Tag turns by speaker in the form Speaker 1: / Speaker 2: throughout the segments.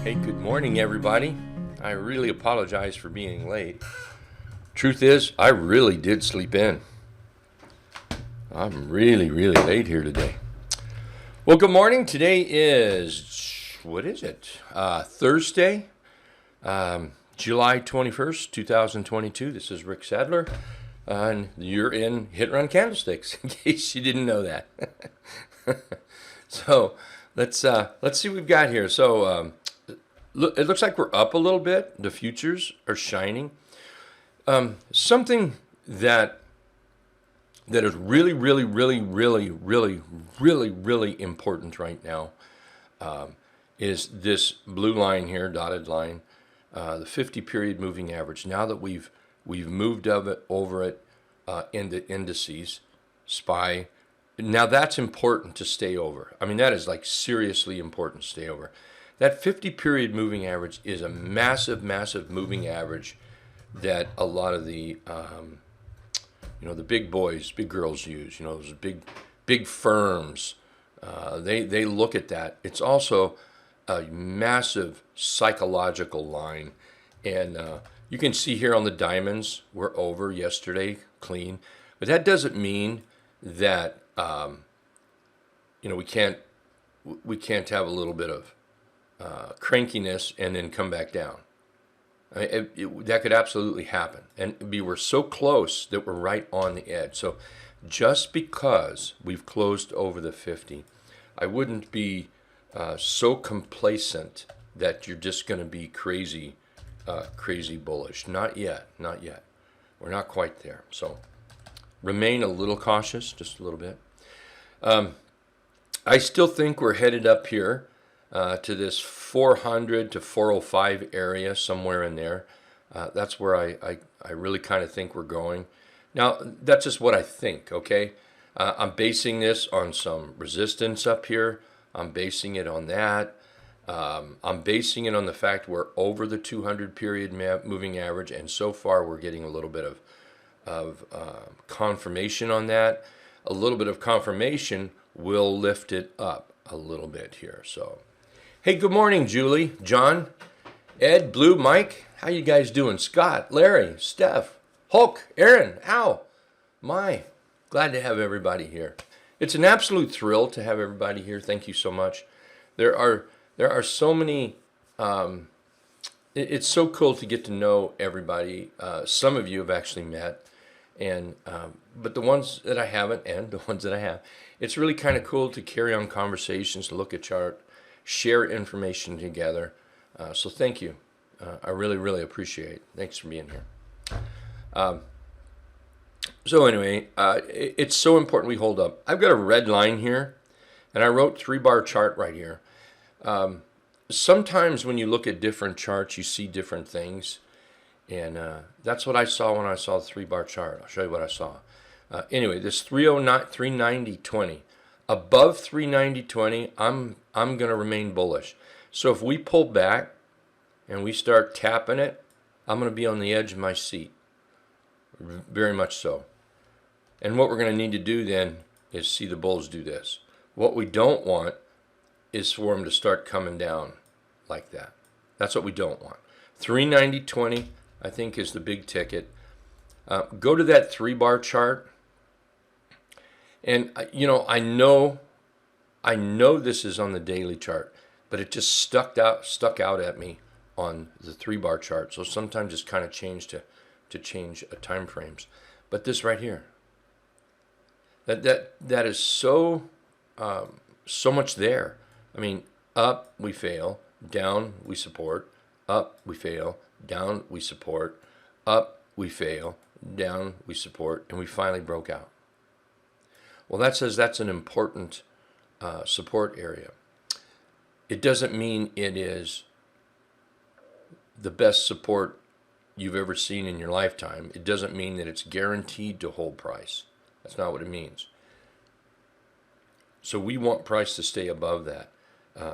Speaker 1: Hey, good morning, everybody. I really apologize for being late. Truth is, I really did sleep in. I'm really late here today. Well, good morning. Today is, what is it? Thursday, July 21st, 2022. This is Rick Sadler, and you're in Hit Run Candlesticks, in case you didn't know that. So let's see what we've got here. So it looks like we're up a little bit. The futures are shining. Something that is really important right now is this blue line here, dotted line, the 50-period moving average. Now that we've moved over it into indices, SPY. Now that's important to stay over. I mean, that is like seriously important to stay over. That 50-period moving average is a massive moving average that a lot of the the big boys, big girls use. Those big firms. They look at that. It's also a massive psychological line, and you can see here on the diamonds we're over yesterday, clean, but that doesn't mean that we can't have a little bit of crankiness and then come back down. I mean, that could absolutely happen, and we're so close that we're right on the edge. So just because we've closed over the 50, I wouldn't be so complacent that you're just going to be crazy bullish. Not yet. We're not quite there. So remain a little cautious, just a little bit. I still think we're headed up here to this 400 to 405 area, somewhere in there. That's where I really kind of think we're going. Now, that's just what I think, okay? I'm basing this on some resistance up here. I'm basing it on that. I'm basing it on the fact we're over the 200-period moving average, and so far we're getting a little bit of confirmation on that. A little bit of confirmation will lift it up a little bit here. So, hey, good morning, Julie, John, Ed, Blue, Mike. How you guys doing? Scott, Larry, Steph, Hulk, Aaron, Al. Glad to have everybody here. It's an absolute thrill to have everybody here. Thank you so much. There are so many. It's so cool to get to know everybody. Some of you have actually met. And but the ones that I haven't and the ones that I have, it's really kind of cool to carry on conversations, to look at chart, share information together. So thank you. I really appreciate it. Thanks for being here. So anyway, it's so important we hold up. I've got a red line here, and I wrote 3-bar chart right here. Sometimes when you look at different charts, you see different things. And that's what I saw when I saw the 3-bar chart. I'll show you what I saw. Anyway, this 390.20. Above 390.20, I'm going to remain bullish. So if we pull back and we start tapping it, I'm going to be on the edge of my seat. Very much so. And what we're going to need to do then is see the bulls do this. What we don't want is for them to start coming down like that. That's what we don't want. 390.20. I think is the big ticket. Go to that 3-bar chart, and I know this is on the daily chart, but it just stuck out at me on the 3-bar chart. So sometimes it's kind of changed to change time frames. But this right here, that is so much there. I mean, up we fail, down we support, up we fail, down we support, up we fail, down we support, and we finally broke out. Well, that says that's an important support area. It doesn't mean it is the best support you've ever seen in your lifetime. It doesn't mean that it's guaranteed to hold price. That's not what it means. So we want price to stay above that.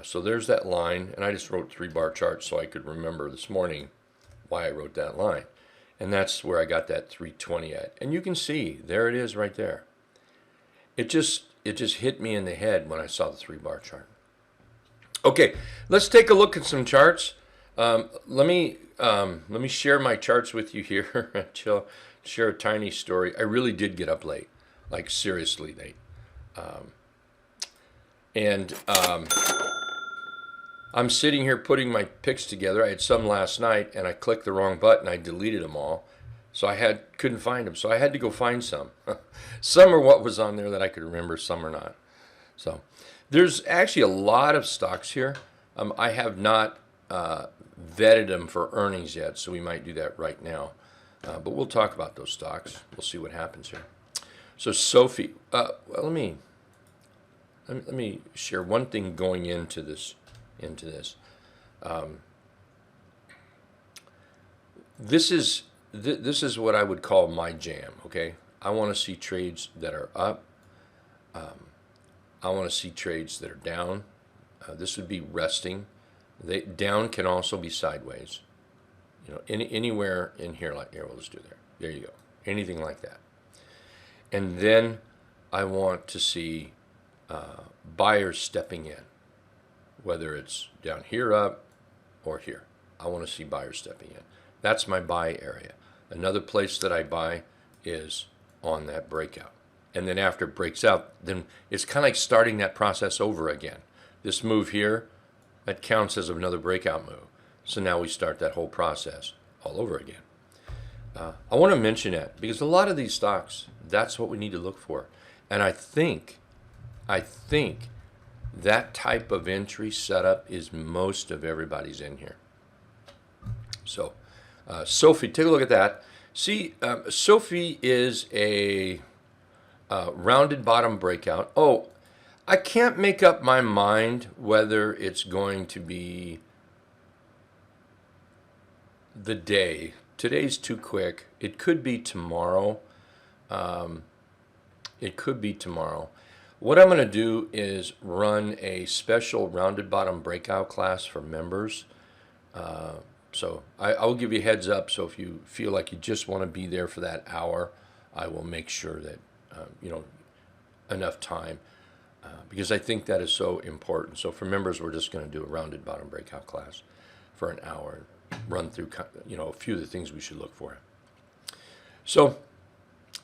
Speaker 1: So there's that line, and I just wrote 3-bar chart so I could remember this morning why I wrote that line. And that's where I got that 320 at. And you can see, there it is right there. It just hit me in the head when I saw the 3-bar chart. Okay, let's take a look at some charts. Let me share my charts with you here. Share a tiny story. I really did get up late, like seriously late, and I'm sitting here putting my picks together. I had some last night, and I clicked the wrong button. I deleted them all, so couldn't find them. So I had to go find some. Some are what was on there that I could remember. Some are not. So there's actually a lot of stocks here. I have not vetted them for earnings yet, so we might do that right now. But we'll talk about those stocks. We'll see what happens here. So SOFI. Well, let me share one thing going into this. This is what I would call my jam. Okay, I want to see trades that are up. I want to see trades that are down. This would be resting. Down can also be sideways. You know, anywhere in here, like here, we'll just do there. There you go. Anything like that. And then I want to see buyers stepping in, whether it's down here up or here. I want to see buyers stepping in. That's my buy area. Another place that I buy is on that breakout. And then after it breaks out, then it's kind of like starting that process over again. This move here, that counts as another breakout move. So now we start that whole process all over again. I want to mention that because a lot of these stocks, that's what we need to look for. And I think that type of entry setup is most of everybody's in here. So SOFI, take a look at that. See, SOFI is a rounded bottom breakout. Oh, I can't make up my mind whether it's going to be the day. Today's too quick. It could be tomorrow. It could be tomorrow. What I'm going to do is run a special rounded bottom breakout class for members. So I will give you a heads up. So if you feel like you just want to be there for that hour, I will make sure that enough time because I think that is so important. So for members, we're just going to do a rounded bottom breakout class for an hour, run through a few of the things we should look for. So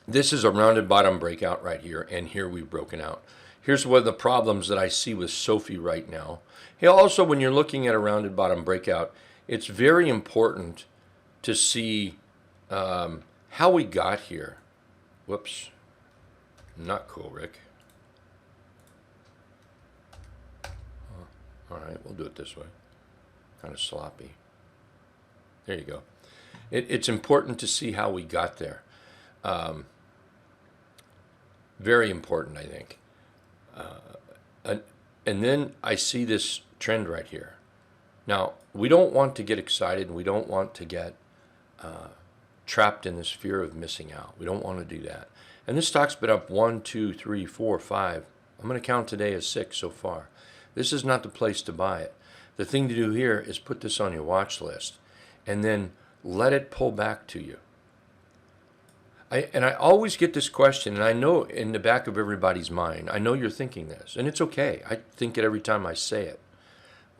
Speaker 1: this is a rounded bottom breakout right here, and here we've broken out. Here's one of the problems that I see with SOFI right now. Hey, also, when you're looking at a rounded bottom breakout, it's very important to see how we got here. Whoops. Not cool, Rick. All right, we'll do it this way. Kind of sloppy. There you go. It's important to see how we got there. Very important, I think. And then I see this trend right here. Now, we don't want to get excited. We don't want to get trapped in this fear of missing out. We don't want to do that. And this stock's been up 1, 2, 3, 4, 5. I'm going to count today as 6 so far. This is not the place to buy it. The thing to do here is put this on your watch list and then let it pull back to you. I always get this question, and I know in the back of everybody's mind, I know you're thinking this, and it's okay. I think it every time I say it.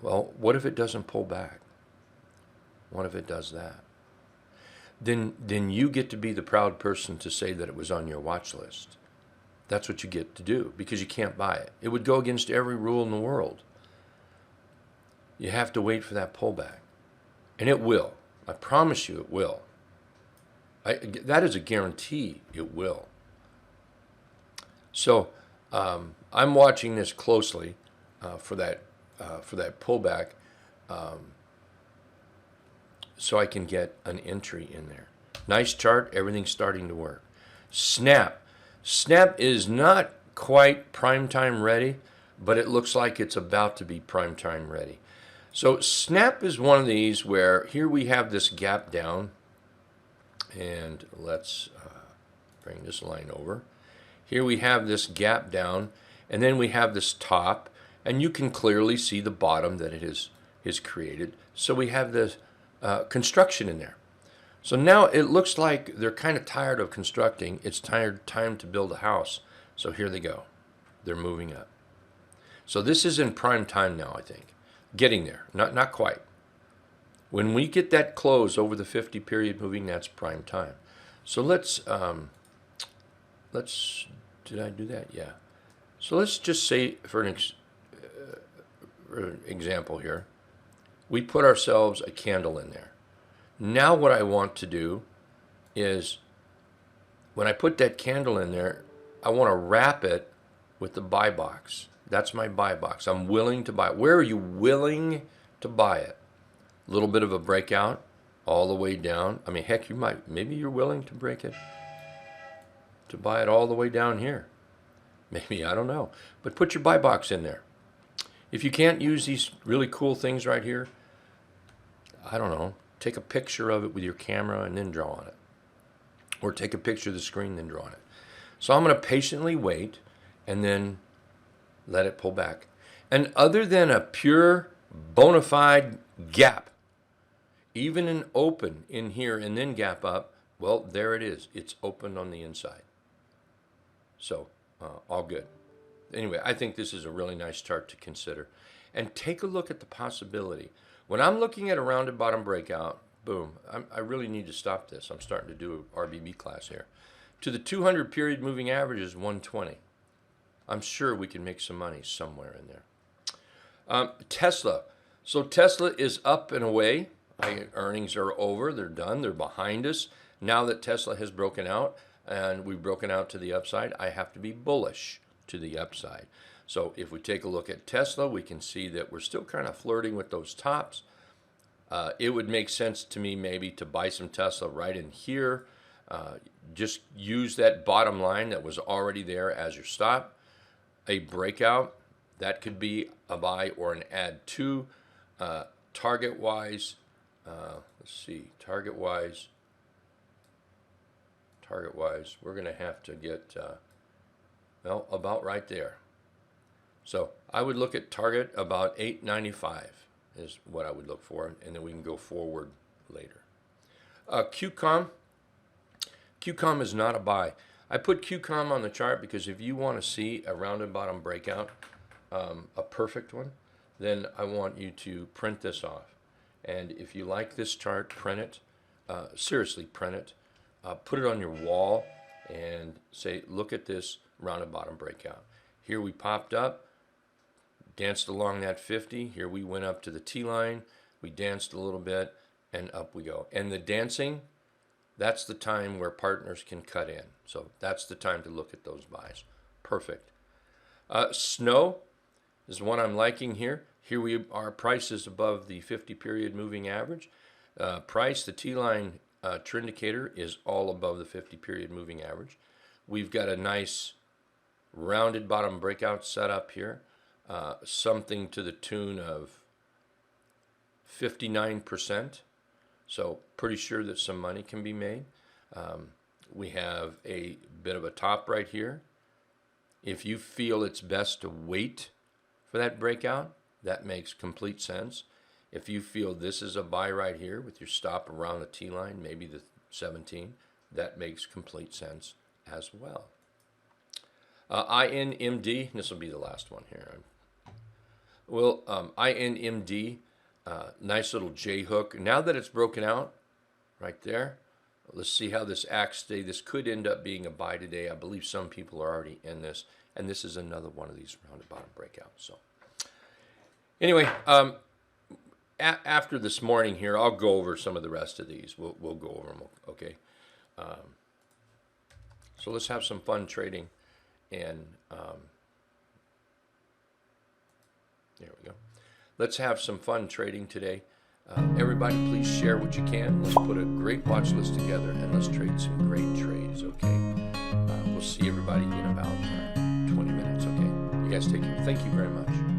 Speaker 1: Well, what if it doesn't pull back? What if it does that? Then you get to be the proud person to say that it was on your watch list. That's what you get to do because you can't buy it. It would go against every rule in the world. You have to wait for that pullback. And it will. I promise you it will. That is a guarantee it will. So I'm watching this closely for that pullback so I can get an entry in there. Nice chart. Everything's starting to work. Snap. Snap is not quite prime time ready, but it looks like it's about to be prime time ready. So Snap is one of these where here we have this gap down. And let's bring this line over. Here we have this gap down, and then we have this top, and you can clearly see the bottom that it is created. So we have this construction in there. So now it looks like they're kind of tired of constructing. It's time to build a house. So here they go. They're moving up. So this is in prime time now, I think. Getting there, not quite. When we get that close over the 50 period moving, that's prime time. So let's did I do that? Yeah. So let's just say for an example here, we put ourselves a candle in there. Now what I want to do is, when I put that candle in there, I want to wrap it with the buy box. That's my buy box. I'm willing to buy it. Where are you willing to buy it? A little bit of a breakout all the way down. I mean, heck, maybe you're willing to break it, to buy it all the way down here. Maybe, I don't know. But put your buy box in there. If you can't use these really cool things right here, I don't know, take a picture of it with your camera and then draw on it. Or take a picture of the screen and then draw on it. So I'm going to patiently wait and then let it pull back. And other than a pure bona fide gap, even an open in here and then gap up, well, there it is. It's open on the inside. So, all good. Anyway, I think this is a really nice chart to consider. And take a look at the possibility. When I'm looking at a rounded bottom breakout, boom, I really need to stop this. I'm starting to do an RBB class here. To the 200 period moving average is 120. I'm sure we can make some money somewhere in there. Tesla. So Tesla is up and away. Earnings are over. They're done. They're behind us. Now that Tesla has broken out and we've broken out to the upside, I have to be bullish to the upside. So if we take a look at Tesla, we can see that we're still kind of flirting with those tops. It would make sense to me maybe to buy some Tesla right in here. Just use that bottom line that was already there as your stop. A breakout, that could be a buy or an add to. Target-wise, let's see, target-wise, we're going to have to get, well, about right there. So I would look at target about 895 is what I would look for, and then we can go forward later. QCOM is not a buy. I put QCOM on the chart because if you want to see a rounded bottom breakout, a perfect one, then I want you to print this off. And if you like this chart, print it. Seriously, print it. Put it on your wall and say, look at this rounded bottom breakout. Here we popped up, danced along that 50. Here we went up to the T-line. We danced a little bit, and up we go. And the dancing, that's the time where partners can cut in. So that's the time to look at those buys. Perfect. Snow is one I'm liking here. Here our price is above the 50 period moving average. Price, the T-line Trindicator is all above the 50 period moving average. We've got a nice rounded bottom breakout set up here. Something to the tune of 59%. So pretty sure that some money can be made. We have a bit of a top right here. If you feel it's best to wait for that breakout, that makes complete sense. If you feel this is a buy right here with your stop around the T-line, maybe the 17, that makes complete sense as well. INMD, this will be the last one here. Well, INMD, nice little J hook. Now that it's broken out right there, let's see how this acts today. This could end up being a buy today. I believe some people are already in this, and this is another one of these rounded bottom breakouts. So anyway, after this morning here, I'll go over some of the rest of these. We'll go over them, okay? So let's have some fun trading, and there we go. Let's have some fun trading today. Everybody, please share what you can. Let's put a great watch list together, and let's trade some great trades, okay? We'll see everybody in about 20 minutes, okay? You guys take care. Thank you very much.